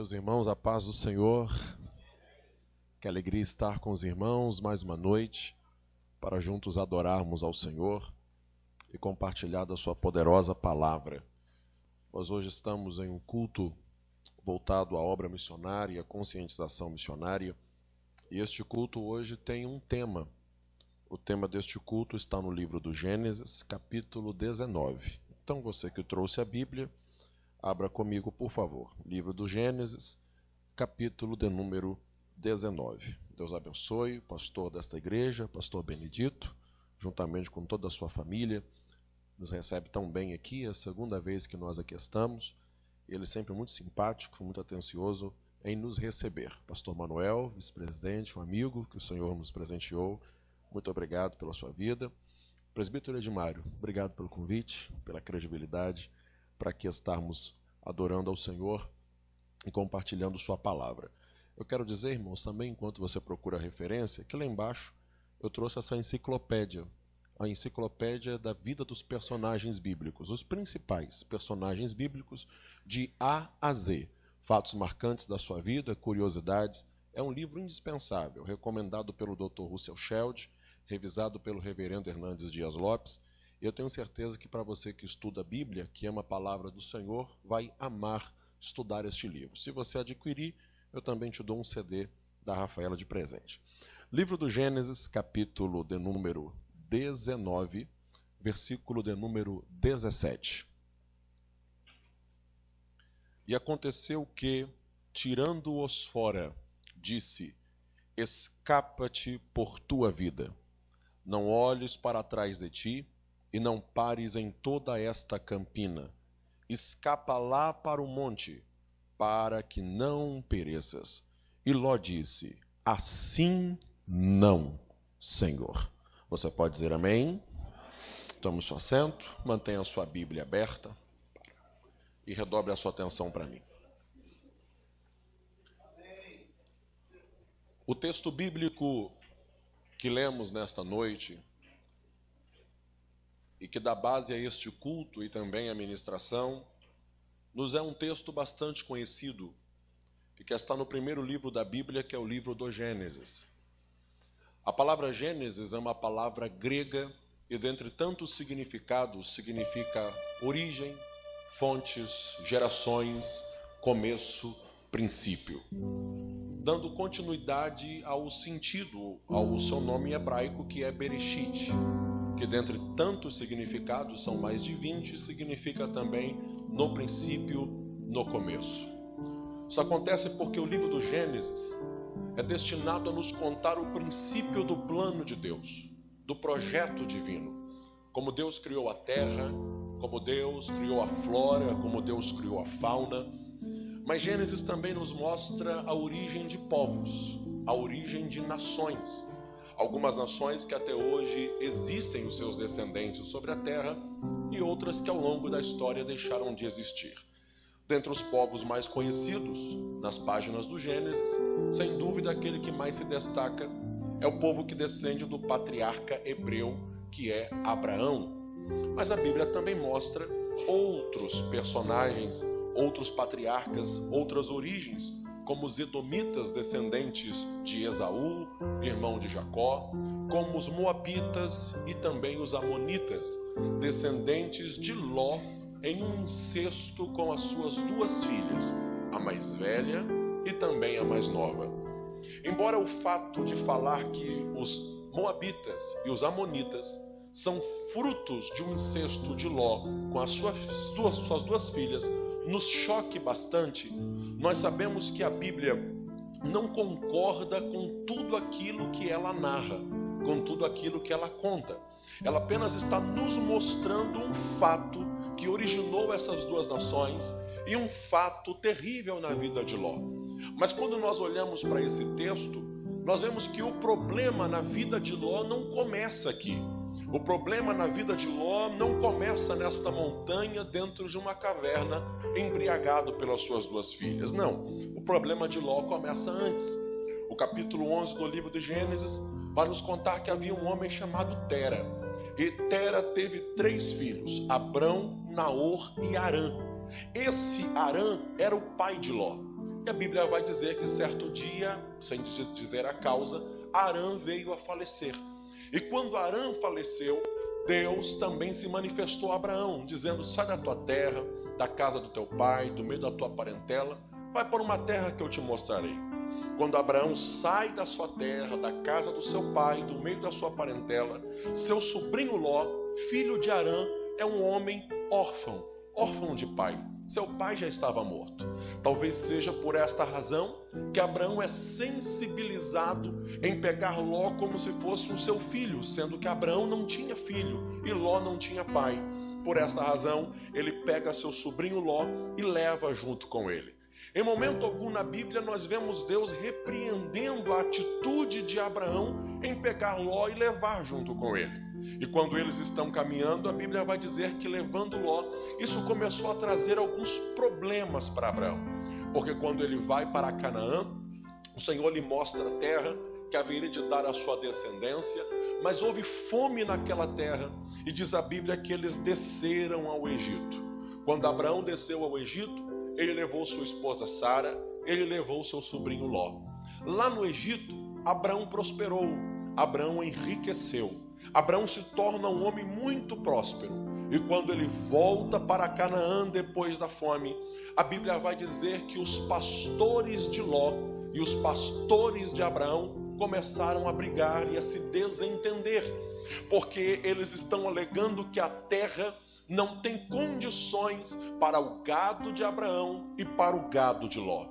Meus irmãos, a paz do Senhor, que alegria estar com os irmãos mais uma noite, para juntos adorarmos ao Senhor e compartilhar da sua poderosa palavra. Nós hoje estamos em um culto voltado à obra missionária e à conscientização missionária, e este culto hoje tem um tema. O tema deste culto está no livro do Gênesis, capítulo 19. Então, você que trouxe a Bíblia, abra comigo, por favor. Livro do Gênesis, capítulo de número 19. Deus abençoe o pastor desta igreja, pastor Benedito, juntamente com toda a sua família. Nos recebe tão bem aqui, é a segunda vez que nós aqui estamos. Ele sempre muito simpático, muito atencioso em nos receber. Pastor Manuel, vice-presidente, um amigo que o Senhor nos presenteou. Muito obrigado pela sua vida. Presbítero Edmário, obrigado pelo convite, pela credibilidade, para aqui estarmos adorando ao Senhor e compartilhando sua palavra. Eu quero dizer, irmãos, também, enquanto você procura a referência, que lá embaixo eu trouxe essa enciclopédia, a enciclopédia da vida dos personagens bíblicos, os principais personagens bíblicos de A a Z, fatos marcantes da sua vida, curiosidades. É um livro indispensável, recomendado pelo Dr. Russell Shedd, revisado pelo reverendo Hernandes Dias Lopes. Eu tenho certeza que para você que estuda a Bíblia, que ama a palavra do Senhor, vai amar estudar este livro. Se você adquirir, eu também te dou um CD da Rafaela de presente. Livro do Gênesis, capítulo de número 19, versículo de número 17. E aconteceu que, tirando-os fora, disse: escapa-te por tua vida. Não olhes para trás de ti, e não pares em toda esta campina. Escapa lá para o monte, para que não pereças. E Ló disse: assim não, Senhor. Você pode dizer amém? Tome seu assento, mantenha a sua Bíblia aberta e redobre a sua atenção para mim. O texto bíblico que lemos nesta noite e que dá base a este culto e também à ministração, nos é um texto bastante conhecido e que está no primeiro livro da Bíblia, que é o livro do Gênesis. A palavra Gênesis é uma palavra grega e, dentre tantos significados, significa origem, fontes, gerações, começo, princípio, dando continuidade ao sentido, ao seu nome hebraico, que é Bereshit, que dentre tantos significados, são mais de 20, significa também no princípio, no começo. Isso acontece porque o livro do Gênesis é destinado a nos contar o princípio do plano de Deus, do projeto divino. Como Deus criou a terra, como Deus criou a flora, como Deus criou a fauna. Mas Gênesis também nos mostra a origem de povos, a origem de nações. Algumas nações que até hoje existem os seus descendentes sobre a terra e outras que ao longo da história deixaram de existir. Dentre os povos mais conhecidos nas páginas do Gênesis, sem dúvida aquele que mais se destaca é o povo que descende do patriarca hebreu, que é Abraão. Mas a Bíblia também mostra outros personagens, outros patriarcas, outras origens, como os edomitas, descendentes de Esaú, irmão de Jacó, como os moabitas e também os amonitas, descendentes de Ló, em um incesto com as suas duas filhas, a mais velha e também a mais nova. Embora o fato de falar que os moabitas e os amonitas são frutos de um incesto de Ló com as suas duas filhas nos choque bastante, nós sabemos que a Bíblia não concorda com tudo aquilo que ela narra, com tudo aquilo que ela conta. Ela apenas está nos mostrando um fato que originou essas duas nações e um fato terrível na vida de Ló. Mas quando nós olhamos para esse texto, nós vemos que o problema na vida de Ló não começa aqui. O problema na vida de Ló não começa nesta montanha dentro de uma caverna, embriagado pelas suas duas filhas. Não, o problema de Ló começa antes. O capítulo 11 do livro de Gênesis vai nos contar que havia um homem chamado Tera. E Tera teve 3 filhos, Abrão, Naor e Harã. Esse Harã era o pai de Ló. E a Bíblia vai dizer que certo dia, sem dizer a causa, Arã veio a falecer. E quando Arã faleceu, Deus também se manifestou a Abraão, dizendo: sai da tua terra, da casa do teu pai, do meio da tua parentela, vai para uma terra que eu te mostrarei. Quando Abraão sai da sua terra, da casa do seu pai, do meio da sua parentela, seu sobrinho Ló, filho de Arã, é um homem órfão de pai. Seu pai já estava morto. Talvez seja por esta razão que Abraão é sensibilizado em pegar Ló como se fosse um seu filho, sendo que Abraão não tinha filho e Ló não tinha pai. Por esta razão, ele pega seu sobrinho Ló e leva junto com ele. Em momento algum na Bíblia nós vemos Deus repreendendo a atitude de Abraão em pegar Ló e levar junto com ele. E quando eles estão caminhando, a Bíblia vai dizer que levando Ló, isso começou a trazer alguns problemas para Abraão. Porque quando ele vai para Canaã, o Senhor lhe mostra a terra que haveria de dar à sua descendência, mas houve fome naquela terra e diz a Bíblia que eles desceram ao Egito. Quando Abraão desceu ao Egito, ele levou sua esposa Sara, ele levou seu sobrinho Ló. Lá no Egito, Abraão prosperou, Abraão enriqueceu. Abraão se torna um homem muito próspero. E quando ele volta para Canaã depois da fome, a Bíblia vai dizer que os pastores de Ló e os pastores de Abraão começaram a brigar e a se desentender, porque eles estão alegando que a terra não tem condições para o gado de Abraão e para o gado de Ló.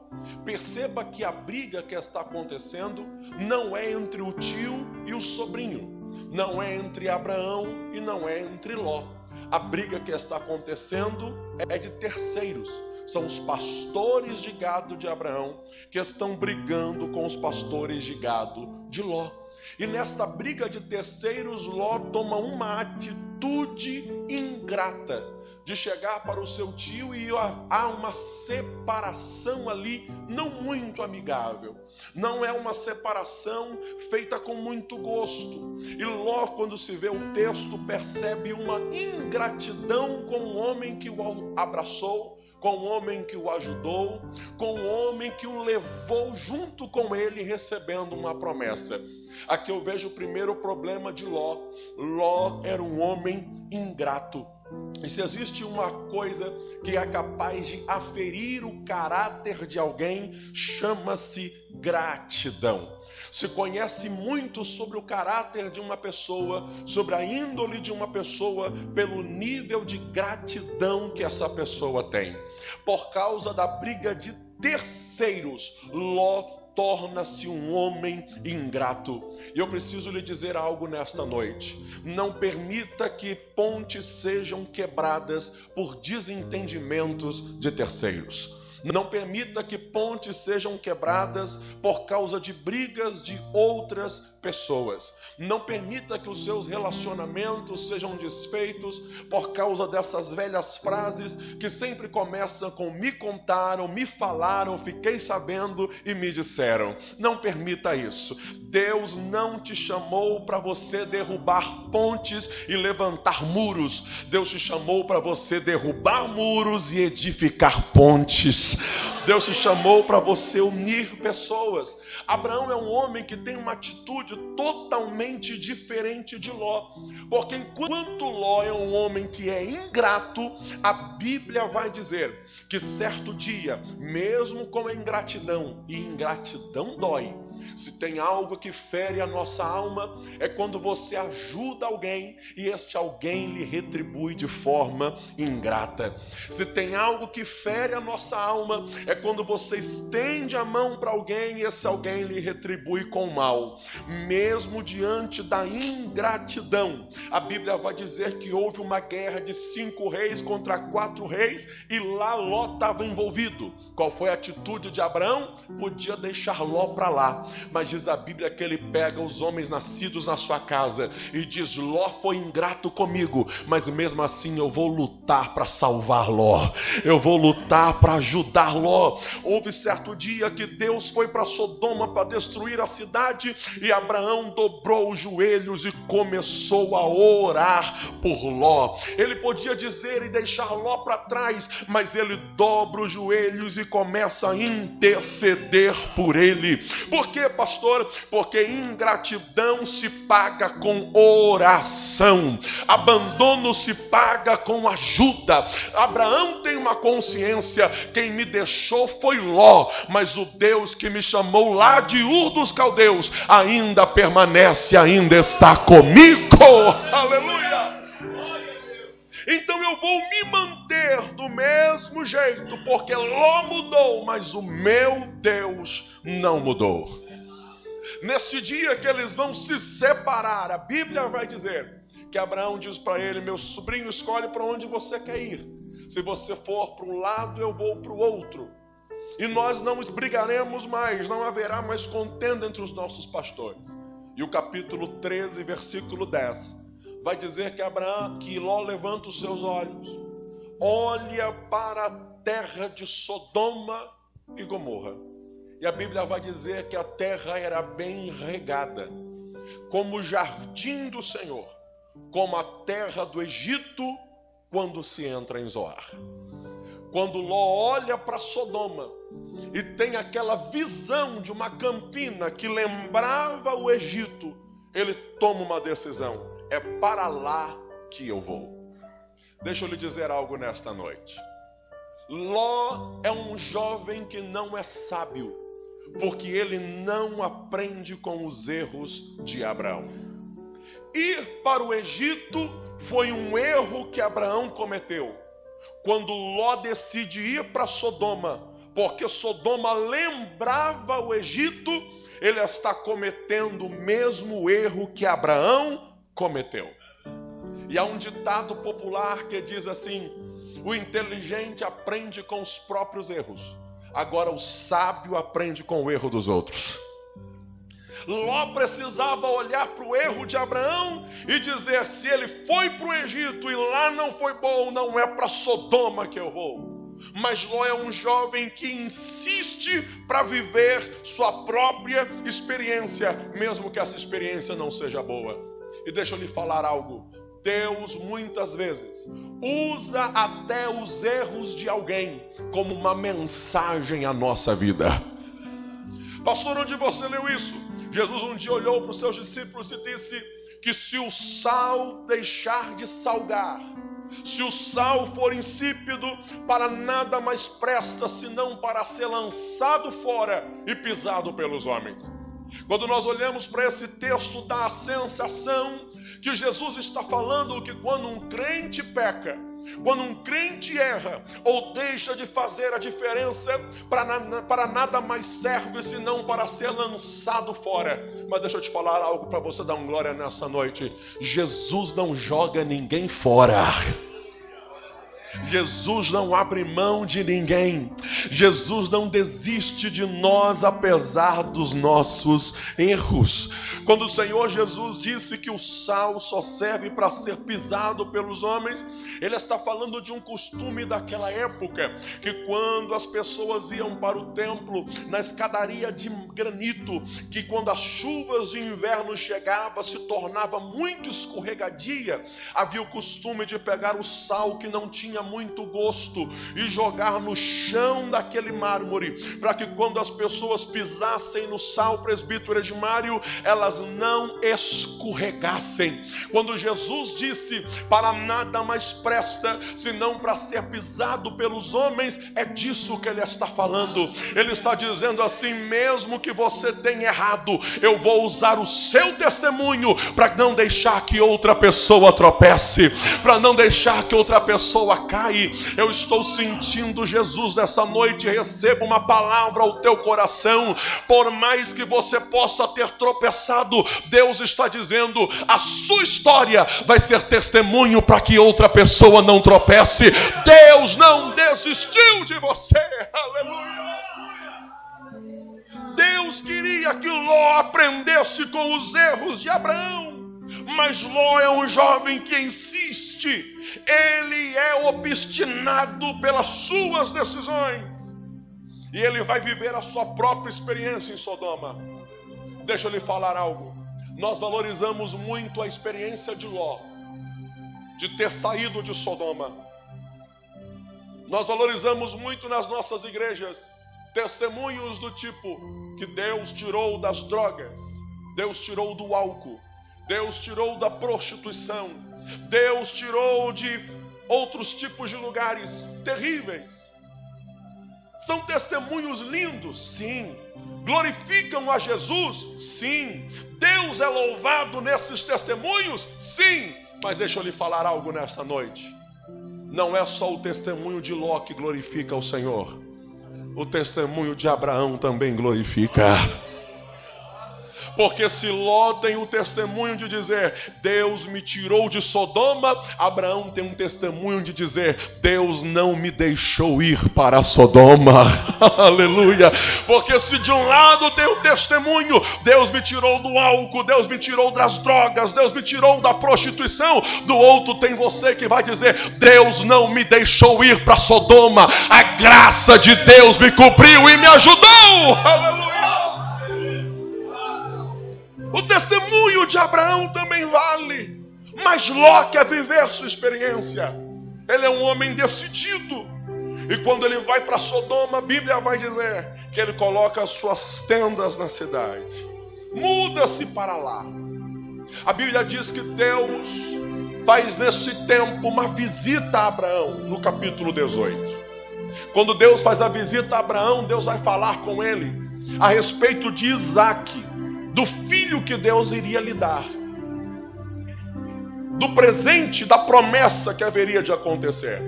Perceba que a briga que está acontecendo não é entre o tio e o sobrinho, não é entre Abraão e não é entre Ló. A briga que está acontecendo é de terceiros. São os pastores de gado de Abraão que estão brigando com os pastores de gado de Ló. E nesta briga de terceiros, Ló toma uma atitude ingrata de chegar para o seu tio e há uma separação ali não muito amigável. Não é uma separação feita com muito gosto. E Ló, quando se vê o texto, percebe uma ingratidão com o homem que o abraçou, com o homem que o ajudou, com o homem que o levou junto com ele recebendo uma promessa. Aqui eu vejo o primeiro problema de Ló. Ló era um homem ingrato. E se existe uma coisa que é capaz de aferir o caráter de alguém, chama-se gratidão. Se conhece muito sobre o caráter de uma pessoa, sobre a índole de uma pessoa, pelo nível de gratidão que essa pessoa tem. Por causa da briga de terceiros, Ló torna-se um homem ingrato. E eu preciso lhe dizer algo nesta noite. Não permita que pontes sejam quebradas por desentendimentos de terceiros. Não permita que pontes sejam quebradas por causa de brigas de outras pessoas. Não permita que os seus relacionamentos sejam desfeitos por causa dessas velhas frases que sempre começam com me contaram, me falaram, fiquei sabendo e me disseram. Não permita isso. Deus não te chamou para você derrubar pontes e levantar muros. Deus te chamou para você derrubar muros e edificar pontes. Deus te chamou para você unir pessoas. Abraão é um homem que tem uma atitude totalmente diferente de Ló, porque enquanto Ló é um homem que é ingrato, a Bíblia vai dizer que certo dia, mesmo com a ingratidão, e ingratidão dói, se tem algo que fere a nossa alma, é quando você ajuda alguém e este alguém lhe retribui de forma ingrata. Se tem algo que fere a nossa alma, é quando você estende a mão para alguém e esse alguém lhe retribui com mal. Mesmo diante da ingratidão, a Bíblia vai dizer que houve uma guerra de 5 reis contra 4 reis e lá Ló estava envolvido. Qual foi a atitude de Abraão? Podia deixar Ló para lá. mas diz a Bíblia que ele pega os homens nascidos na sua casa e diz: Ló foi ingrato comigo, mas mesmo assim eu vou lutar para salvar Ló, eu vou lutar para ajudar Ló. Houve certo dia que Deus foi para Sodoma para destruir a cidade, e Abraão dobrou os joelhos e começou a orar por Ló. Ele podia dizer e deixar Ló para trás, mas ele dobra os joelhos e começa a interceder por ele. Por quê, pastor? Porque ingratidão se paga com oração, abandono se paga com ajuda. Abraão tem uma consciência: quem me deixou foi Ló, mas o Deus que me chamou lá de Ur dos Caldeus ainda permanece, ainda está comigo. Aleluia! Então eu vou me manter do mesmo jeito, porque Ló mudou, mas o meu Deus não mudou. Neste dia que eles vão se separar, a Bíblia vai dizer que Abraão diz para ele: meu sobrinho, escolhe para onde você quer ir. Se você for para um lado, eu vou para o outro. E nós não brigaremos mais, não haverá mais contenda entre os nossos pastores. E o capítulo 13, versículo 10, vai dizer que Ló levanta os seus olhos, olha para a terra de Sodoma e Gomorra. E a Bíblia vai dizer que a terra era bem regada, como o jardim do Senhor, como a terra do Egito quando se entra em Zoar. Quando Ló olha para Sodoma e tem aquela visão de uma campina que lembrava o Egito, ele toma uma decisão: é para lá que eu vou. Deixa eu lhe dizer algo nesta noite. Ló é um jovem que não é sábio, porque ele não aprende com os erros de Abraão. Ir para o Egito foi um erro que Abraão cometeu. Quando Ló decide ir para Sodoma, porque Sodoma lembrava o Egito, ele está cometendo o mesmo erro que Abraão cometeu. E há um ditado popular que diz assim: o inteligente aprende com os próprios erros, agora o sábio aprende com o erro dos outros. Ló precisava olhar para o erro de Abraão e dizer: se ele foi para o Egito e lá não foi bom, não é para Sodoma que eu vou. Mas Ló é um jovem que insiste para viver sua própria experiência, mesmo que essa experiência não seja boa. E deixa eu lhe falar algo: Deus muitas vezes usa até os erros de alguém como uma mensagem à nossa vida. Pastor, onde você leu isso? Jesus um dia olhou para os seus discípulos e disse que se o sal deixar de salgar, se o sal for insípido, para nada mais presta senão para ser lançado fora e pisado pelos homens. Quando nós olhamos para esse texto, dá a sensação que Jesus está falando que quando um crente peca, quando um crente erra ou deixa de fazer a diferença, para nada mais serve senão para ser lançado fora. Mas deixa eu te falar algo para você dar uma glória nessa noite: Jesus não joga ninguém fora. Jesus não abre mão de ninguém. Jesus não desiste de nós apesar dos nossos erros. Quando o Senhor Jesus disse que o sal só serve para ser pisado pelos homens, ele está falando de um costume daquela época, que quando as pessoas iam para o templo, na escadaria de granito, que quando as chuvas de inverno chegavam se tornava muito escorregadia, havia o costume de pegar o sal que não tinha muito gosto e jogar no chão daquele mármore, para que quando as pessoas pisassem no sal, presbítero Edmário, elas não escorregassem. Quando Jesus disse para nada mais presta senão para ser pisado pelos homens, é disso que ele está falando. Ele está dizendo assim: mesmo que você tenha errado, eu vou usar o seu testemunho para não deixar que outra pessoa tropece, para não deixar que outra pessoa caia. Eu estou sentindo Jesus essa noite. Receba uma palavra ao teu coração. Por mais que você possa ter tropeçado, Deus está dizendo: a sua história vai ser testemunho para que outra pessoa não tropece. Deus não desistiu de você. Aleluia. Deus Deus queria que Ló aprendesse com os erros de Abraão. Mas Ló é um jovem que insiste. Ele é obstinado pelas suas decisões. E ele vai viver a sua própria experiência em Sodoma. Deixa eu lhe falar algo. Nós valorizamos muito a experiência de Ló, de ter saído de Sodoma. Nós valorizamos muito nas nossas igrejas testemunhos do tipo que Deus tirou das drogas, Deus tirou do álcool, Deus tirou da prostituição, Deus tirou de outros tipos de lugares terríveis. São testemunhos lindos, sim. Glorificam a Jesus, sim. Deus é louvado nesses testemunhos, sim. Mas deixa eu lhe falar algo nessa noite. Não é só o testemunho de Ló que glorifica o Senhor. O testemunho de Abraão também glorifica. Porque se Ló tem o testemunho de dizer, Deus me tirou de Sodoma, Abraão tem um testemunho de dizer, Deus não me deixou ir para Sodoma. Aleluia. Porque se de um lado tem o testemunho, Deus me tirou do álcool, Deus me tirou das drogas, Deus me tirou da prostituição, do outro tem você que vai dizer, Deus não me deixou ir para Sodoma, a graça de Deus me cobriu e me ajudou. Aleluia. O testemunho de Abraão também vale, mas Ló quer viver sua experiência. Ele é um homem decidido, e quando ele vai para Sodoma, a Bíblia vai dizer que ele coloca as suas tendas na cidade, muda-se para lá. A Bíblia diz que Deus faz nesse tempo uma visita a Abraão, no capítulo 18. Quando Deus faz a visita a Abraão, Deus vai falar com ele a respeito de Isaque, do filho que Deus iria lhe dar, do presente, da promessa que haveria de acontecer.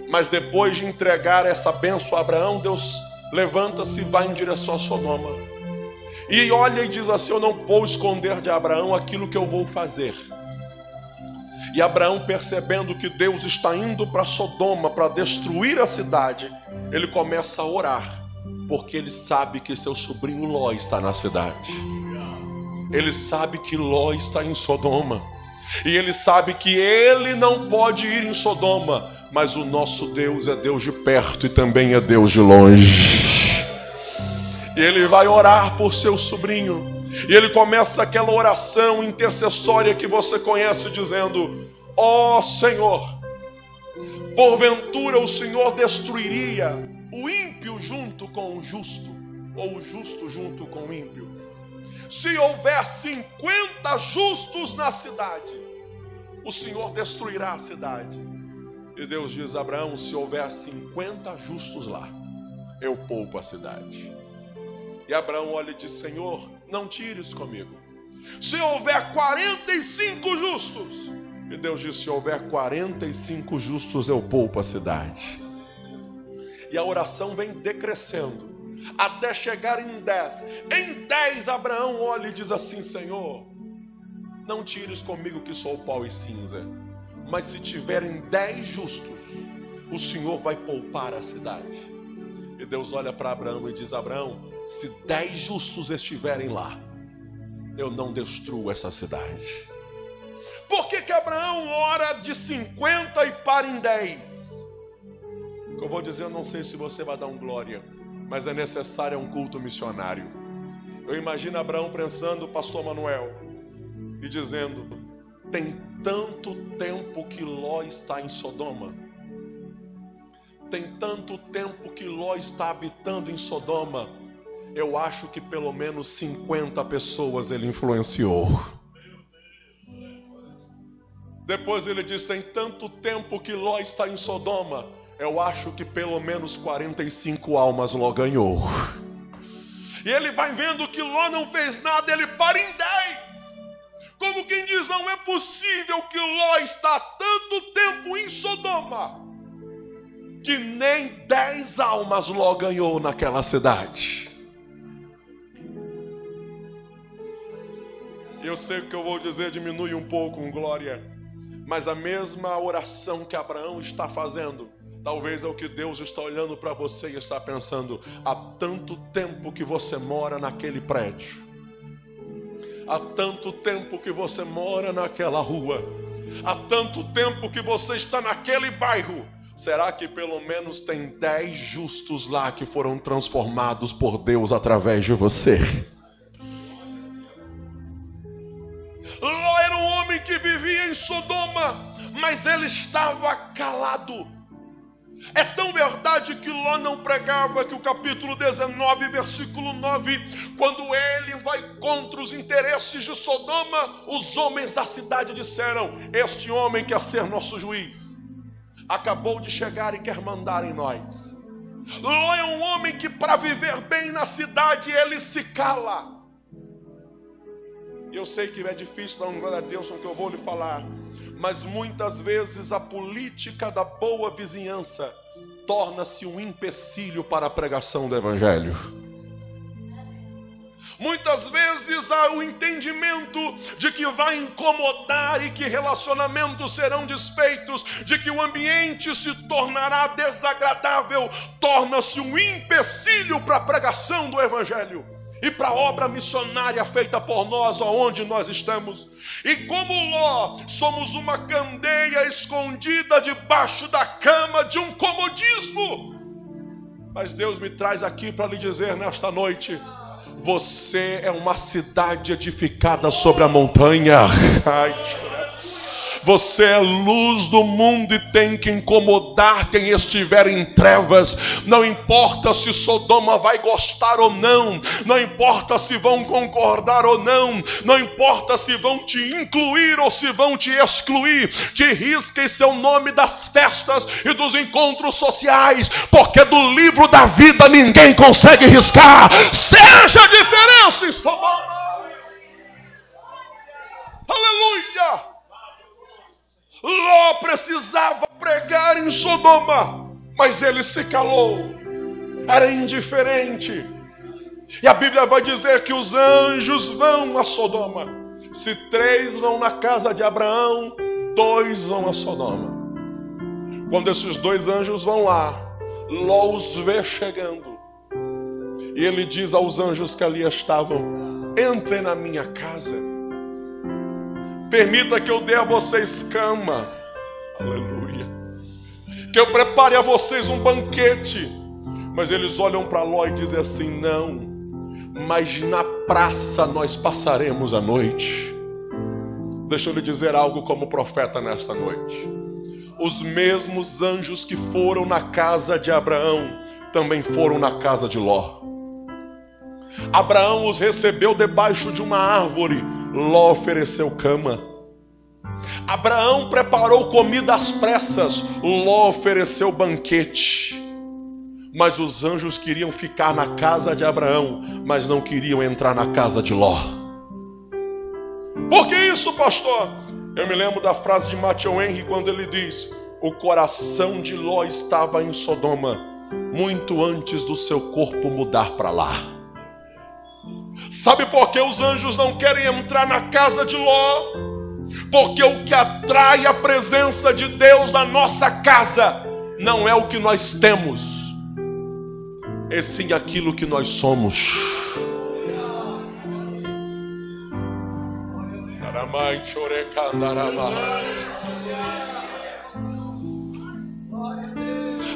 Mas depois de entregar essa bênção a Abraão, Deus levanta-se e vai em direção a Sodoma. E olha e diz assim, eu não vou esconder de Abraão aquilo que eu vou fazer. E Abraão, percebendo que Deus está indo para Sodoma para destruir a cidade, ele começa a orar, porque ele sabe que seu sobrinho Ló está na cidade. Ele sabe que Ló está em Sodoma. E ele sabe que ele não pode ir em Sodoma. Mas o nosso Deus é Deus de perto e também é Deus de longe. E ele vai orar por seu sobrinho. E ele começa aquela oração intercessória que você conhece, dizendo, ó Senhor, porventura o Senhor destruiria o ímpio junto com o justo, ou o justo junto com o ímpio? Se houver 50 justos na cidade, o Senhor destruirá a cidade. E Deus diz a Abraão, se houver 50 justos lá, eu poupo a cidade. E Abraão olha e diz, Senhor, não tires comigo. Se houver 45 justos, e Deus diz, se houver 45 justos, eu poupo a cidade. E a oração vem decrescendo, até chegar em 10. Em 10 Abraão olha e diz assim, Senhor, não tires comigo que sou pó e cinza, mas se tiverem 10 justos, o Senhor vai poupar a cidade. E Deus olha para Abraão e diz, Abraão, se 10 justos estiverem lá, eu não destruo essa cidade. Por que Abraão ora de 50 e para em 10? Eu vou dizer, eu não sei se você vai dar um glória, mas é necessário um culto missionário. Eu imagino Abraão pensando, pastor Manuel, e dizendo, tem tanto tempo que Ló está em Sodoma. Tem tanto tempo que Ló está habitando em Sodoma. Eu acho que pelo menos 50 pessoas ele influenciou. Depois ele diz, tem tanto tempo que Ló está em Sodoma. Eu acho que pelo menos 45 almas Ló ganhou. E ele vai vendo que Ló não fez nada, ele para em 10. Como quem diz, não é possível que Ló está há tanto tempo em Sodoma, que nem 10 almas Ló ganhou naquela cidade. Eu sei o que eu vou dizer, diminui um pouco, glória. Mas a mesma oração que Abraão está fazendo, Talvez é o que Deus está olhando para você e está pensando: há tanto tempo que você mora naquele prédio, há tanto tempo que você mora naquela rua, há tanto tempo que você está naquele bairro. Será que pelo menos tem 10 justos lá que foram transformados por Deus através de você? Ló era um homem que vivia em Sodoma, mas ele estava calado. É tão verdade que Ló não pregava que o capítulo 19, versículo 9, quando ele vai contra os interesses de Sodoma, os homens da cidade disseram: este homem quer ser nosso juiz, acabou de chegar e quer mandar em nós. Ló é um homem que, para viver bem na cidade, ele se cala. Eu sei que é difícil dar um glória a Deus com o que eu vou lhe falar, mas muitas vezes a política da boa vizinhança torna-se um empecilho para a pregação do Evangelho. Muitas vezes há o entendimento de que vai incomodar e que relacionamentos serão desfeitos, de que o ambiente se tornará desagradável, torna-se um empecilho para a pregação do Evangelho e para a obra missionária feita por nós, aonde nós estamos. E como Ló, somos uma candeia escondida debaixo da cama de um comodismo. Mas Deus me traz aqui para lhe dizer nesta noite: você é uma cidade edificada sobre a montanha. Você é luz do mundo e tem que incomodar quem estiver em trevas. Não importa se Sodoma vai gostar ou não, não importa se vão concordar ou não, não importa se vão te incluir ou se vão te excluir. Te risquem seu nome das festas e dos encontros sociais, porque do livro da vida ninguém consegue riscar. Seja a diferença em Sodoma. Aleluia! Ló precisava pregar em Sodoma, mas ele se calou, era indiferente. E a Bíblia vai dizer que os anjos vão a Sodoma. Se 3 vão na casa de Abraão, 2 vão a Sodoma. Quando esses 2 anjos vão lá, Ló os vê chegando, e ele diz aos anjos que ali estavam: entrem na minha casa, permita que eu dê a vocês cama, aleluia, que eu prepare a vocês um banquete. Mas eles olham para Ló e dizem assim: não, mas na praça nós passaremos a noite. Deixa eu lhe dizer algo como profeta nesta noite: os mesmos anjos que foram na casa de Abraão também foram na casa de Ló. Abraão os recebeu debaixo de uma árvore, Ló ofereceu cama. Abraão preparou comida às pressas, Ló ofereceu banquete. Mas os anjos queriam ficar na casa de Abraão, mas não queriam entrar na casa de Ló. Por que isso, pastor? Eu me lembro da frase de Matthew Henry, quando ele diz: o coração de Ló estava em Sodoma muito antes do seu corpo mudar para lá. Sabe por que os anjos não querem entrar na casa de Ló? Porque o que atrai a presença de Deus na nossa casa não é o que nós temos, é sim aquilo que nós somos.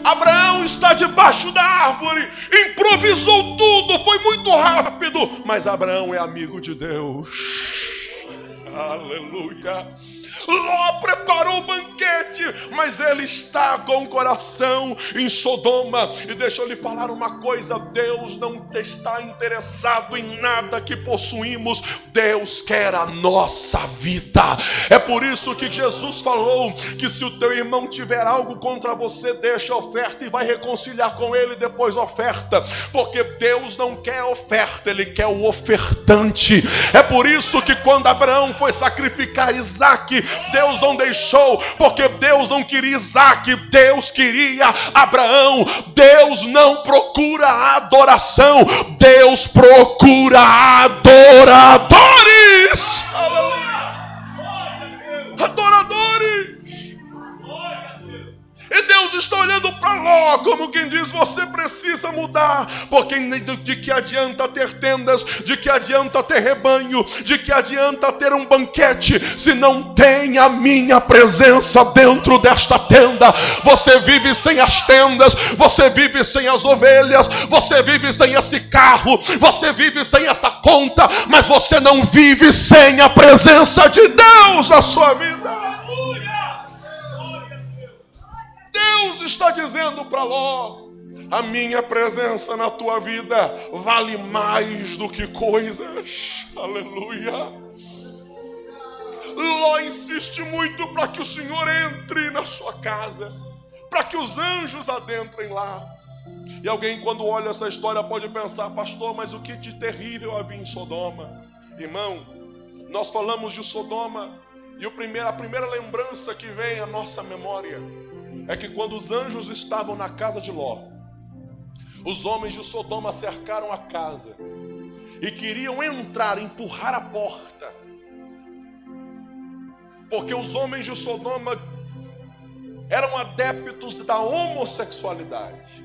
Abraão está debaixo da árvore, improvisou tudo, foi muito rápido, mas Abraão é amigo de Deus. Aleluia. Ló preparou o banquete, mas ele está com o coração em Sodoma. E deixa eu lhe falar uma coisa: Deus não está interessado em nada que possuímos, Deus quer a nossa vida. É por isso que Jesus falou que se o teu irmão tiver algo contra você, deixa a oferta e vai reconciliar com ele depois a oferta, porque Deus não quer oferta, Ele quer o ofertante. É por isso que quando Abraão foi sacrificar Isaque, Deus não deixou, porque Deus não queria Isaque, Deus queria Abraão. Deus não procura adoração, Deus procura adoradores. Aleluia. Adoradores. E Deus está olhando para Ló como quem diz: você precisa mudar, porque de que adianta ter tendas, de que adianta ter rebanho, de que adianta ter um banquete, se não tem a minha presença dentro desta tenda? Você vive sem as tendas, você vive sem as ovelhas, você vive sem esse carro, você vive sem essa conta, mas você não vive sem a presença de Deus na sua vida. Deus está dizendo para Ló: a minha presença na tua vida vale mais do que coisas. Aleluia. Ló insiste muito para que o Senhor entre na sua casa, para que os anjos adentrem lá. E alguém, quando olha essa história, pode pensar: pastor, mas o que de terrível havia em Sodoma? Irmão, nós falamos de Sodoma, e a primeira lembrança que vem à nossa memória é que quando os anjos estavam na casa de Ló, os homens de Sodoma cercaram a casa e queriam entrar, empurrar a porta, porque os homens de Sodoma eram adeptos da homossexualidade.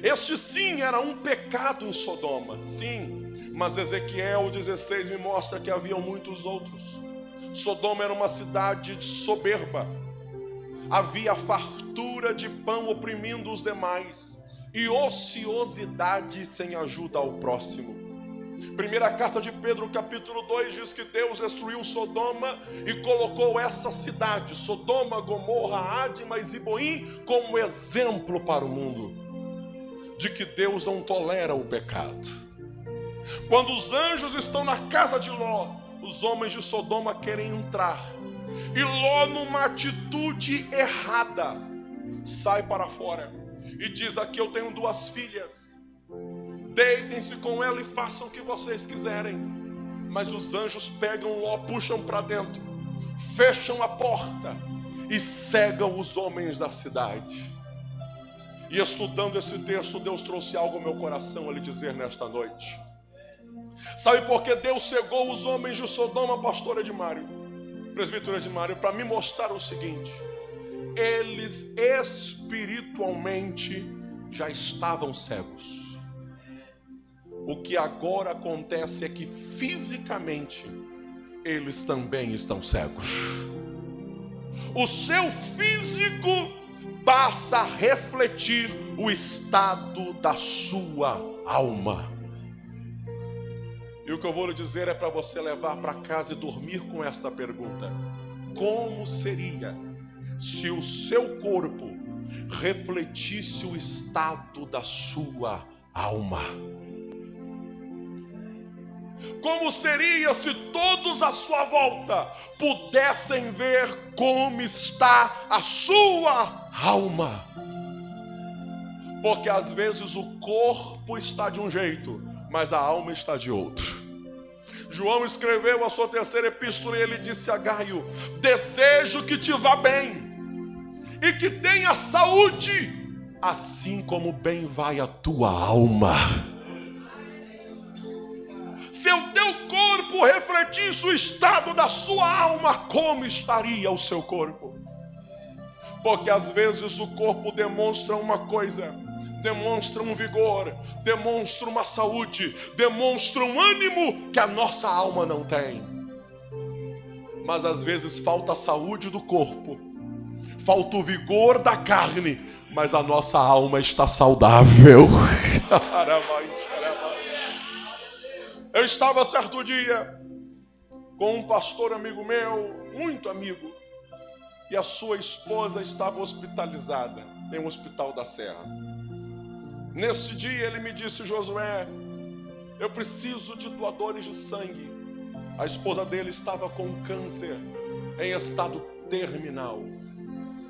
Este sim era um pecado em Sodoma, sim, mas Ezequiel 16 me mostra que haviam muitos outros. Sodoma era uma cidade soberba, havia fartura de pão oprimindo os demais e ociosidade sem ajuda ao próximo. Primeira carta de Pedro, capítulo 2, diz que Deus destruiu Sodoma e colocou essa cidade, Sodoma, Gomorra, Adma e Ziboim, como exemplo para o mundo de que Deus não tolera o pecado. Quando os anjos estão na casa de Ló, os homens de Sodoma querem entrar, e Ló, numa atitude errada, sai para fora e diz: aqui eu tenho 2 filhas, deitem-se com ela e façam o que vocês quiserem. Mas os anjos pegam Ló, puxam para dentro, fecham a porta e cegam os homens da cidade. E estudando esse texto, Deus trouxe algo ao meu coração a lhe dizer nesta noite. Sabe por que Deus cegou os homens de Sodoma, pastor Edmário, presbítero Edmário? Para me mostrar o seguinte: eles espiritualmente já estavam cegos. O que agora acontece é que fisicamente eles também estão cegos. O seu físico passa a refletir o estado da sua alma. E o que eu vou lhe dizer é para você levar para casa e dormir com esta pergunta: como seria se o seu corpo refletisse o estado da sua alma? Como seria se todos à sua volta pudessem ver como está a sua alma? Porque às vezes o corpo está de um jeito, mas a alma está de outro. João escreveu a sua 3ª epístola e ele disse a Gaio: desejo que te vá bem e que tenha saúde, assim como bem vai a tua alma. Se o teu corpo refletisse o estado da sua alma, como estaria o seu corpo? Porque às vezes o corpo demonstra uma coisa, demonstra um vigor, demonstra uma saúde, demonstra um ânimo que a nossa alma não tem. Mas às vezes falta a saúde do corpo, falta o vigor da carne, mas a nossa alma está saudável. Eu estava certo dia com um pastor amigo meu, muito amigo, e a sua esposa estava hospitalizada em um hospital da Serra. Nesse dia ele me disse: Josué, eu preciso de doadores de sangue. A esposa dele estava com câncer em estado terminal.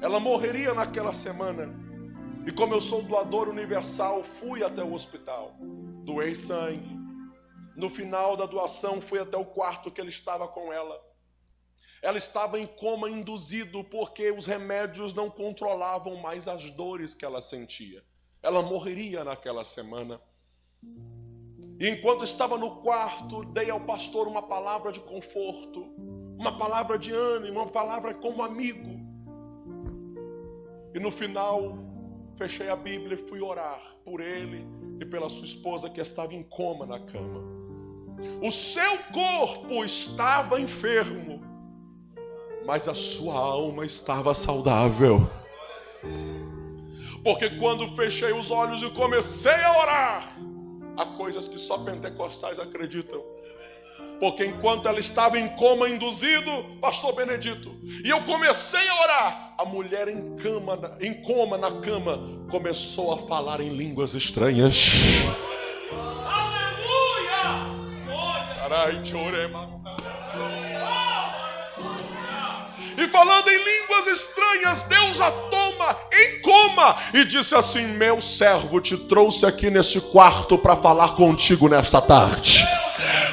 Ela morreria naquela semana. E como eu sou doador universal, fui até o hospital, doei sangue. No final da doação, fui até o quarto que ele estava com ela. Ela estava em coma induzido porque os remédios não controlavam mais as dores que ela sentia. Ela morreria naquela semana. E enquanto estava no quarto, dei ao pastor uma palavra de conforto, uma palavra de ânimo, uma palavra como amigo. E no final, fechei a Bíblia e fui orar por ele e pela sua esposa que estava em coma na cama. O seu corpo estava enfermo, mas a sua alma estava saudável. Porque quando fechei os olhos e comecei a orar, há coisas que só pentecostais acreditam. Porque enquanto ela estava em coma induzido, pastor Benedito, e eu comecei a orar, a mulher em coma na cama começou a falar em línguas estranhas. Aleluia! E falando em línguas estranhas, Deus a toma em coma e disse assim: meu servo te trouxe aqui neste quarto para falar contigo nesta tarde.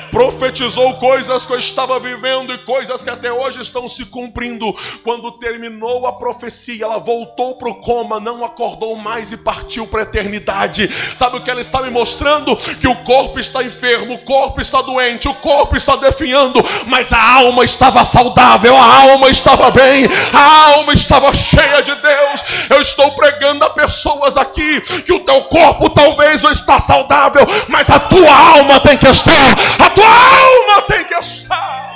Profetizou coisas que eu estava vivendo e coisas que até hoje estão se cumprindo. Quando terminou a profecia, ela voltou para o coma, não acordou mais e partiu para a eternidade. Sabe o que ela está me mostrando? Que o corpo está enfermo, o corpo está doente, o corpo está definhando, mas a alma estava saudável, a alma estava bem, a alma estava cheia de Deus. Eu estou pregando a pessoas aqui que o teu corpo talvez não está saudável, mas a tua alma tem que estar, a tua alma tem que estar.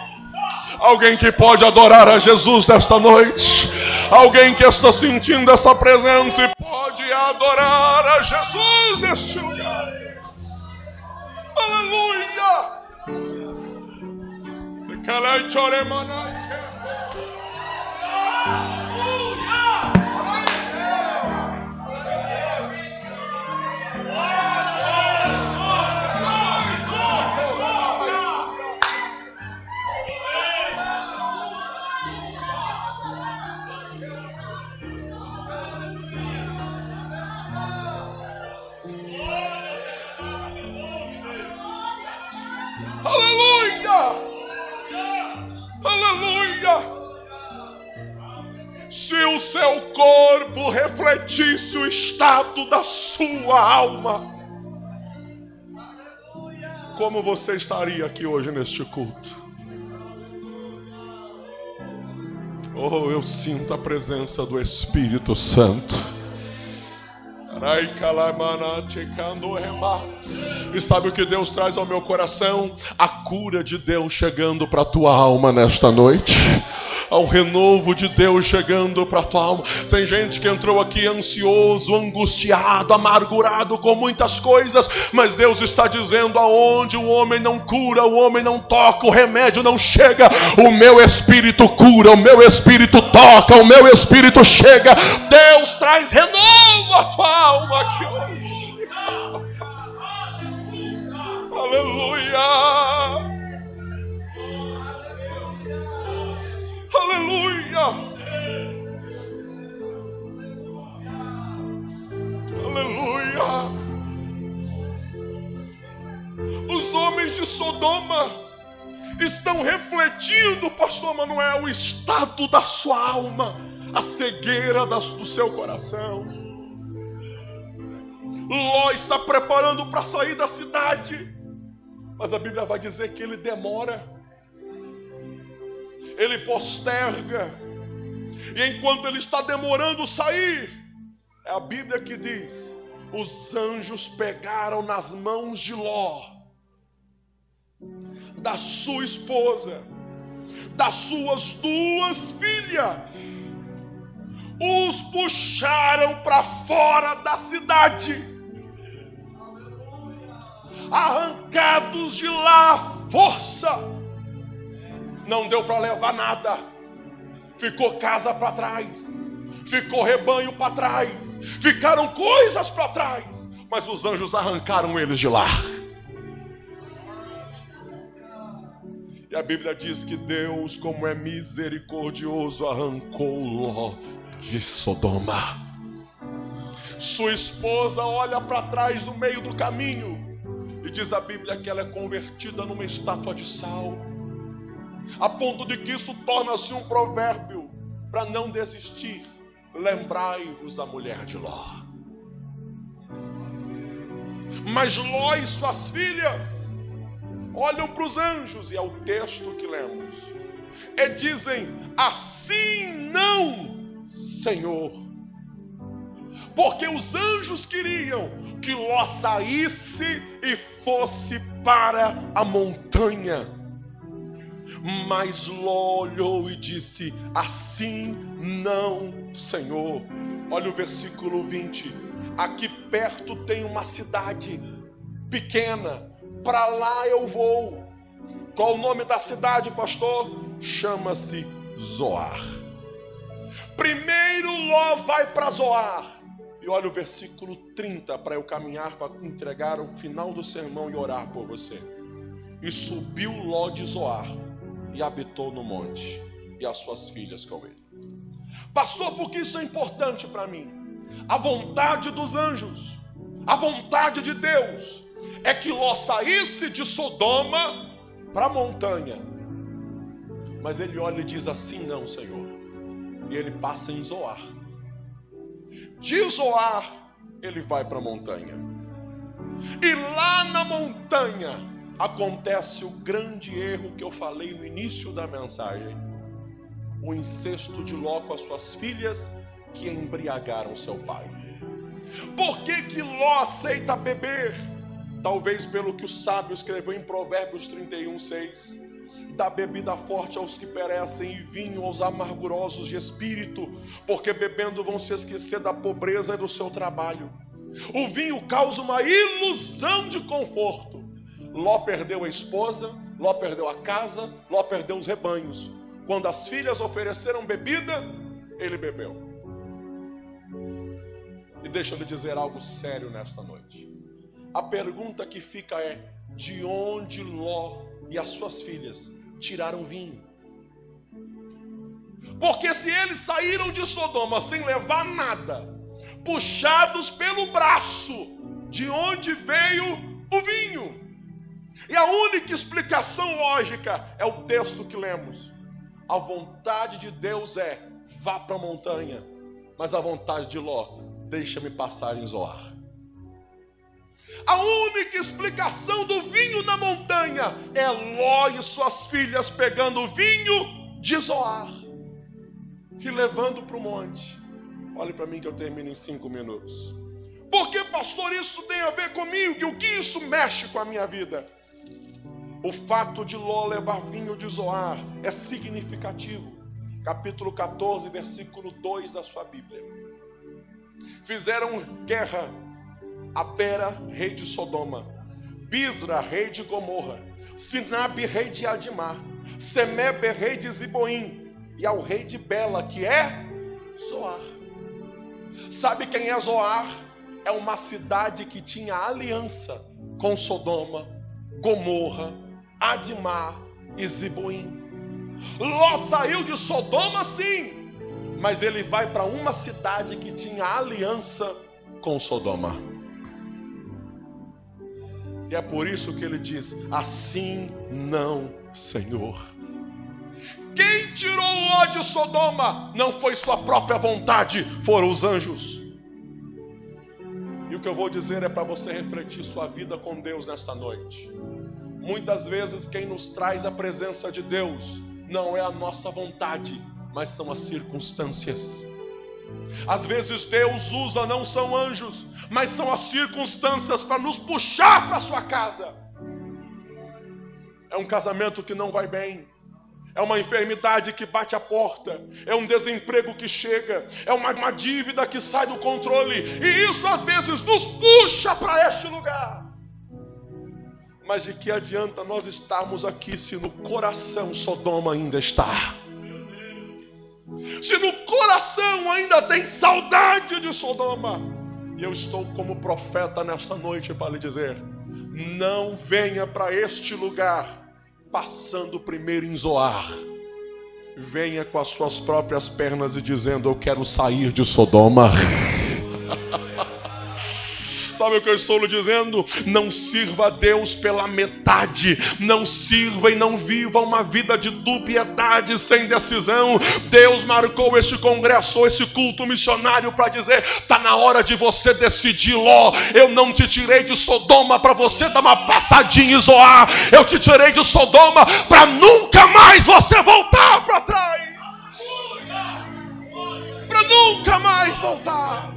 Alguém que pode adorar a Jesus nesta noite, alguém que está sentindo essa presença e pode adorar a Jesus neste lugar. Aleluia. Aleluia! Aleluia! Se o seu corpo refletisse o estado da sua alma, como você estaria aqui hoje neste culto? Oh, eu sinto a presença do Espírito Santo. E sabe o que Deus traz ao meu coração? A cura de Deus chegando para a tua alma nesta noite. Há um renovo de Deus chegando para a tua alma. Tem gente que entrou aqui ansioso, angustiado, amargurado com muitas coisas, mas Deus está dizendo: aonde o homem não cura, o homem não toca, o remédio não chega, o meu Espírito cura, o meu Espírito toca, o meu Espírito chega. Deus traz renovo à tua alma aqui hoje. Aleluia. Aleluia! Aleluia! Os homens de Sodoma estão refletindo, pastor Manuel, o estado da sua alma, a cegueira do seu coração. Ló está preparando para sair da cidade, mas a Bíblia vai dizer que ele demora. Ele posterga. E enquanto ele está demorando sair, é a Bíblia que diz: os anjos pegaram nas mãos de Ló, da sua esposa, das suas 2 filhas, os puxaram para fora da cidade, arrancados de lá à força. Não deu para levar nada. Ficou casa para trás, ficou rebanho para trás, ficaram coisas para trás, mas os anjos arrancaram eles de lá. E a Bíblia diz que Deus, como é misericordioso, arrancou Ló de Sodoma. Sua esposa olha para trás no meio do caminho e diz a Bíblia que ela é convertida numa estátua de sal, a ponto de que isso torna-se um provérbio para não desistir. Lembrai-vos da mulher de Ló. Mas Ló e suas filhas olham para os anjos, e é o texto que lemos, e dizem: assim não, Senhor. porque os anjos queriam que Ló saísse e fosse para a montanha. Mas Ló olhou e disse: assim não, Senhor. Olha o versículo 20. Aqui perto tem uma cidade pequena, para lá eu vou. Qual o nome da cidade, pastor? Chama-se Zoar. Primeiro Ló vai para Zoar. E olha o versículo 30 para eu caminhar para entregar o final do sermão e orar por você. E subiu Ló de Zoar e habitou no monte, e as suas filhas com ele. Pastor, por que isso é importante para mim? A vontade dos anjos, a vontade de Deus, é que Ló saísse de Sodoma para a montanha. Mas ele olha e diz: assim não, Senhor. E ele passa em Zoar. De Zoar, ele vai para a montanha. E lá na montanha acontece o grande erro que eu falei no início da mensagem: o incesto de Ló com as suas filhas, que embriagaram seu pai. Por que Ló aceita beber? Talvez pelo que o sábio escreveu em Provérbios 31:6: dá bebida forte aos que perecem e vinho aos amargurosos de espírito, porque bebendo vão se esquecer da pobreza e do seu trabalho. O vinho causa uma ilusão de conforto. Ló perdeu a esposa, Ló perdeu a casa, Ló perdeu os rebanhos. Quando as filhas ofereceram bebida, ele bebeu. E deixa eu lhe dizer algo sério nesta noite. A pergunta que fica é: de onde Ló e as suas filhas tiraram vinho? Porque se eles saíram de Sodoma sem levar nada, puxados pelo braço, de onde veio o vinho? E a única explicação lógica é o texto que lemos. A vontade de Deus é: vá para a montanha. Mas a vontade de Ló: deixa-me passar em Zoar. A única explicação do vinho na montanha é Ló e suas filhas pegando o vinho de Zoar e levando para o monte. Olhe para mim que eu termino em 5 minutos. Por que, pastor, isso tem a ver comigo? E o que isso mexe com a minha vida? O fato de Ló levar vinho de Zoar é significativo. Capítulo 14, versículo 2 da sua Bíblia. Fizeram guerra a Bera, rei de Sodoma, Bisra, rei de Gomorra, Sinabe, rei de Adimá, Semebe, rei de Ziboim, e ao rei de Bela, que é Zoar. Sabe quem é Zoar? É uma cidade que tinha aliança com Sodoma, Gomorra, Adimá e Ziboim. Ló saiu de Sodoma, sim, mas ele vai para uma cidade que tinha aliança com Sodoma. E é por isso que ele diz: assim não, Senhor. Quem tirou Ló de Sodoma não foi sua própria vontade, foram os anjos. E o que eu vou dizer é para você refletir sua vida com Deus nesta noite. Muitas vezes quem nos traz a presença de Deus não é a nossa vontade, mas são as circunstâncias. Às vezes Deus usa, não são anjos, mas são as circunstâncias para nos puxar para sua casa. É um casamento que não vai bem, é uma enfermidade que bate a porta, é um desemprego que chega, é uma dívida que sai do controle, e isso às vezes nos puxa para este lugar. Mas de que adianta nós estarmos aqui se no coração Sodoma ainda está? Se no coração ainda tem saudade de Sodoma? E eu estou como profeta nesta noite para lhe dizer: não venha para este lugar passando primeiro em Zoar. Venha com as suas próprias pernas e dizendo: eu quero sair de Sodoma. Sabe o que eu estou lhe dizendo? Não sirva a Deus pela metade. Não sirva e não viva uma vida de dubiedade, sem decisão. Deus marcou este congresso, esse culto missionário para dizer: está na hora de você decidir, Ló. Eu não te tirei de Sodoma para você dar uma passadinha e Zoar. Eu te tirei de Sodoma para nunca mais você voltar para trás. Para nunca mais voltar.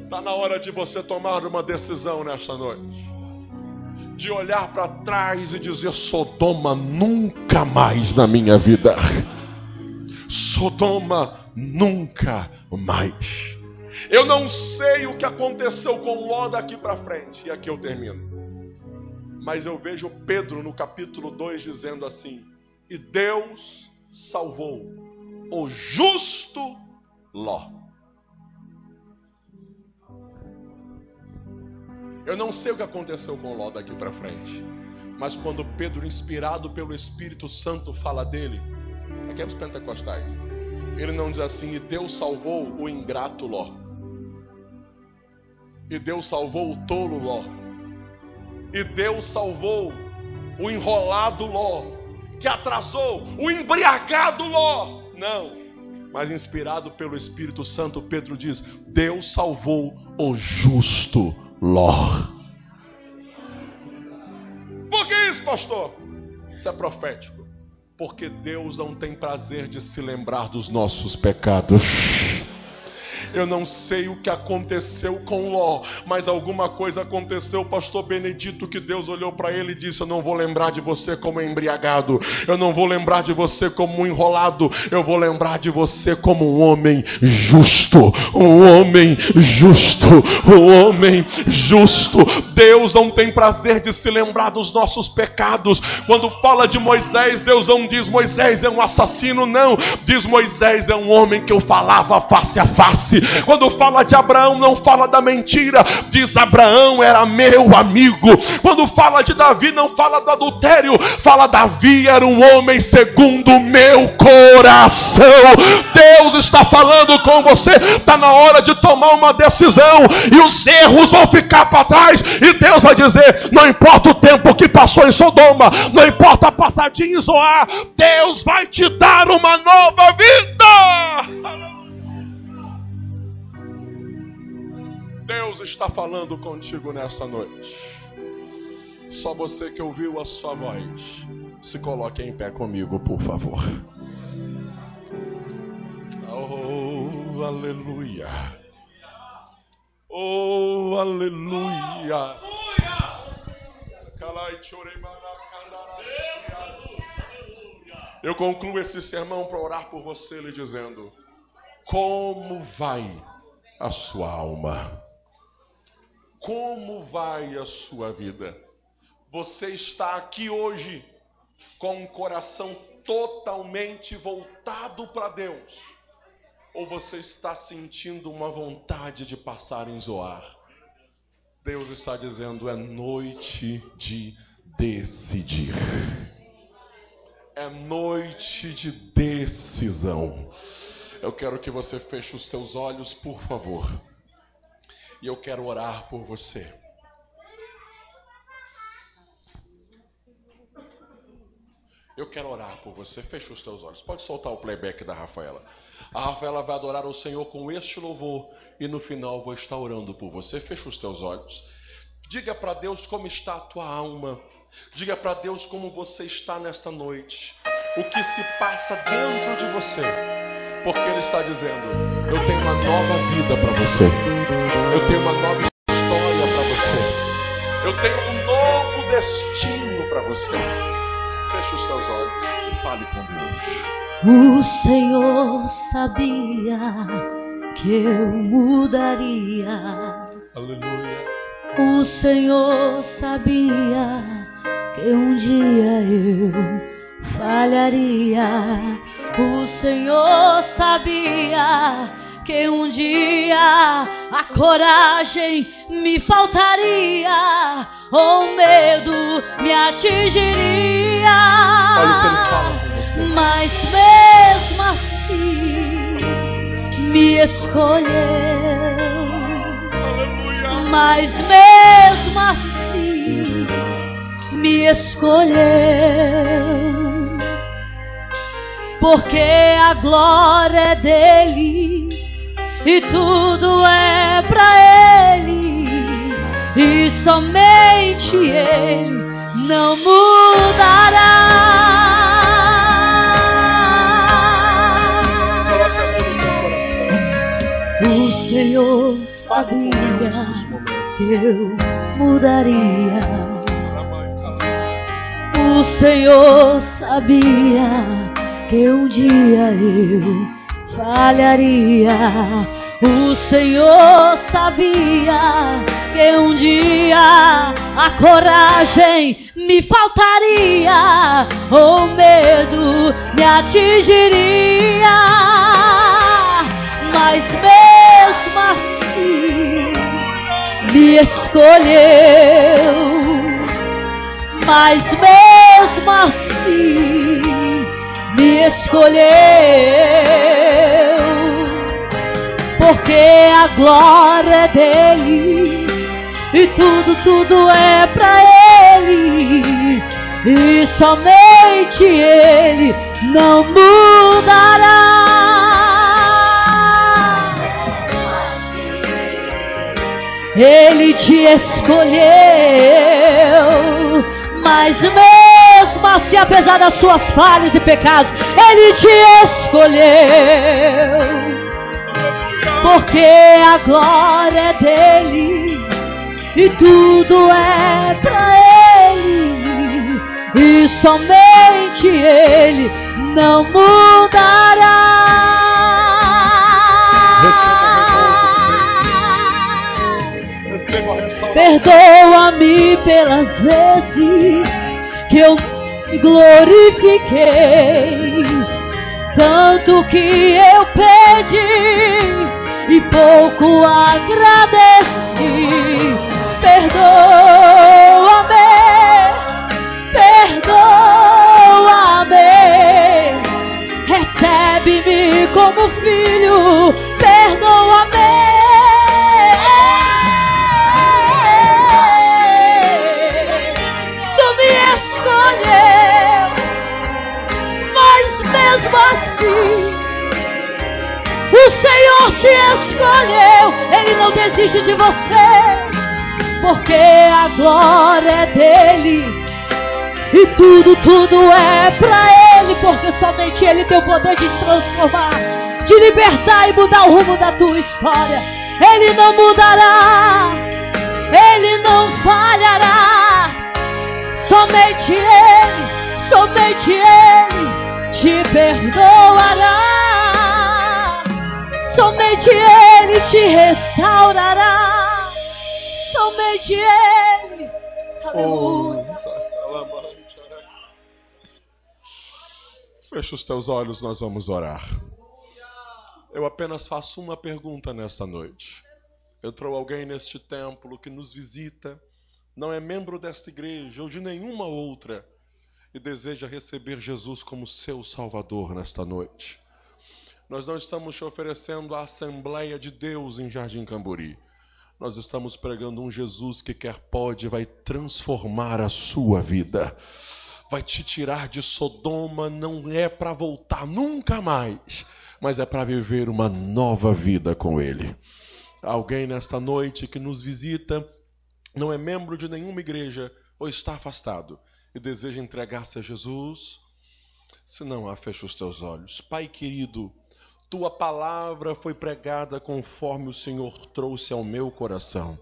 Está na hora de você tomar uma decisão nesta noite. De olhar para trás e dizer: Sodoma nunca mais na minha vida. Sodoma nunca mais. Eu não sei o que aconteceu com Ló daqui para frente. E aqui eu termino. Mas eu vejo Pedro no capítulo 2 dizendo assim: e Deus salvou o justo Ló. Eu não sei o que aconteceu com Ló daqui para frente, mas quando Pedro, inspirado pelo Espírito Santo, fala dele, aqui é os pentecostais, ele não diz assim: e Deus salvou o ingrato Ló, e Deus salvou o tolo Ló, e Deus salvou o enrolado Ló, que atrasou, o embriagado Ló. Não, mas inspirado pelo Espírito Santo, Pedro diz: Deus salvou o justo Ló. Por que isso, pastor? Isso é profético. Porque Deus não tem prazer de se lembrar dos nossos pecados. Eu não sei o que aconteceu com Ló, mas alguma coisa aconteceu, pastor Benedito, que Deus olhou para ele e disse: eu não vou lembrar de você como embriagado, eu não vou lembrar de você como enrolado, eu vou lembrar de você como um homem justo, um homem justo, um homem justo. Deus não tem prazer de se lembrar dos nossos pecados. Quando fala de Moisés, Deus não diz: Moisés é um assassino, não. Diz: Moisés é um homem que eu falava face a face. Quando fala de Abraão, não fala da mentira. Diz: Abraão era meu amigo. Quando fala de Davi, não fala do adultério. Fala: Davi era um homem segundo o meu coração. Deus está falando com você. Está na hora de tomar uma decisão. E os erros vão ficar para trás. E Deus vai dizer: não importa o tempo que passou em Sodoma, não importa a passadinha em Zoar, Deus vai te dar uma nova vida. Deus está falando contigo nessa noite. Só você que ouviu a sua voz, se coloque em pé comigo, por favor. Oh, aleluia. Oh, aleluia. Eu concluo esse sermão para orar por você, lhe dizendo: como vai a sua alma? Como vai a sua vida? Você está aqui hoje com o coração totalmente voltado para Deus? Ou você está sentindo uma vontade de passar em Zoar? Deus está dizendo: é noite de decidir. É noite de decisão. Eu quero que você feche os teus olhos, por favor. E eu quero orar por você. Eu quero orar por você. Feche os teus olhos. Pode soltar o playback da Rafaela. A Rafaela vai adorar o Senhor com este louvor. E no final eu vou estar orando por você. Feche os teus olhos. Diga para Deus como está a tua alma. Diga para Deus como você está nesta noite. O que se passa dentro de você. Porque Ele está dizendo: eu tenho uma nova vida para você. Eu tenho uma nova história para você. Eu tenho um novo destino para você. Feche os teus olhos e fale com Deus. O Senhor sabia que eu mudaria. Aleluia. O Senhor sabia que um dia eu falharia. O Senhor sabia que um dia a coragem me faltaria, ou o medo me atingiria. Olha o que Ele fala com você. Mas mesmo assim me escolheu. Aleluia. Mas mesmo assim me escolheu. Porque a glória é dele e tudo é pra ele, e somente ele não mudará. Coloque a mão no teu coração. O Senhor sabia que eu mudaria. O Senhor sabia que um dia eu falharia. O Senhor sabia que um dia a coragem me faltaria, o medo me atingiria, mas mesmo assim me escolheu, mas mesmo assim me escolheu. Porque a glória é dele e tudo é pra ele, e somente ele não mudará. Ele te escolheu, mas mesmo assim, apesar das suas falhas e pecados, ele te escolheu. Porque a glória é dele e tudo é pra ele, e somente ele não mudará. Perdoa-me pelas vezes que eu me glorifiquei, tanto que eu pedi e pouco agradeci. Perdoa-me, perdoa-me, recebe-me como filho. Perdoa-me, tu me escolheu, mas mesmo assim o Senhor te escolheu, ele não desiste de você. Porque a glória é dele e tudo é pra ele, porque somente ele tem o poder de transformar, de libertar e mudar o rumo da tua história. Ele não mudará, ele não falhará, somente ele te perdoará, somente ele te restaurará. Somente ele. Aleluia. Fecha os teus olhos, nós vamos orar. Eu apenas faço uma pergunta nesta noite. Entrou alguém neste templo que nos visita, não é membro desta igreja ou de nenhuma outra, e deseja receber Jesus como seu Salvador nesta noite. Nós não estamos te oferecendo a Assembleia de Deus em Jardim Camburi. Nós estamos pregando um Jesus que pode e vai transformar a sua vida. Vai te tirar de Sodoma, não é para voltar nunca mais, mas é para viver uma nova vida com Ele. Alguém nesta noite que nos visita, não é membro de nenhuma igreja ou está afastado e deseja entregar-se a Jesus? Se não, fecha os teus olhos. Pai querido, tua palavra foi pregada conforme o Senhor trouxe ao meu coração.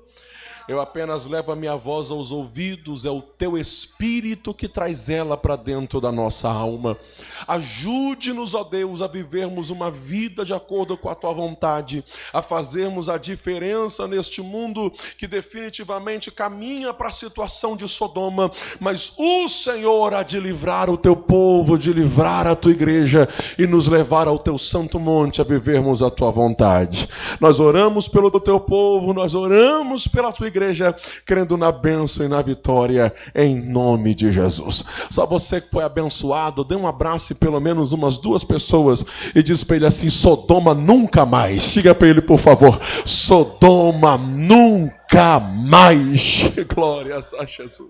Eu apenas levo a minha voz aos ouvidos, é o teu Espírito que traz ela para dentro da nossa alma. Ajude-nos, ó Deus, a vivermos uma vida de acordo com a tua vontade, a fazermos a diferença neste mundo que definitivamente caminha para a situação de Sodoma, mas o Senhor há de livrar o teu povo, de livrar a tua igreja e nos levar ao teu santo monte a vivermos a tua vontade. Nós oramos pelo teu povo, nós oramos pela tua igreja, crendo na bênção e na vitória, em nome de Jesus. Só você que foi abençoado, dê um abraço e pelo menos umas 2 pessoas e diz para ele assim: Sodoma nunca mais. Diga para ele, por favor: Sodoma nunca mais. Glórias a Jesus.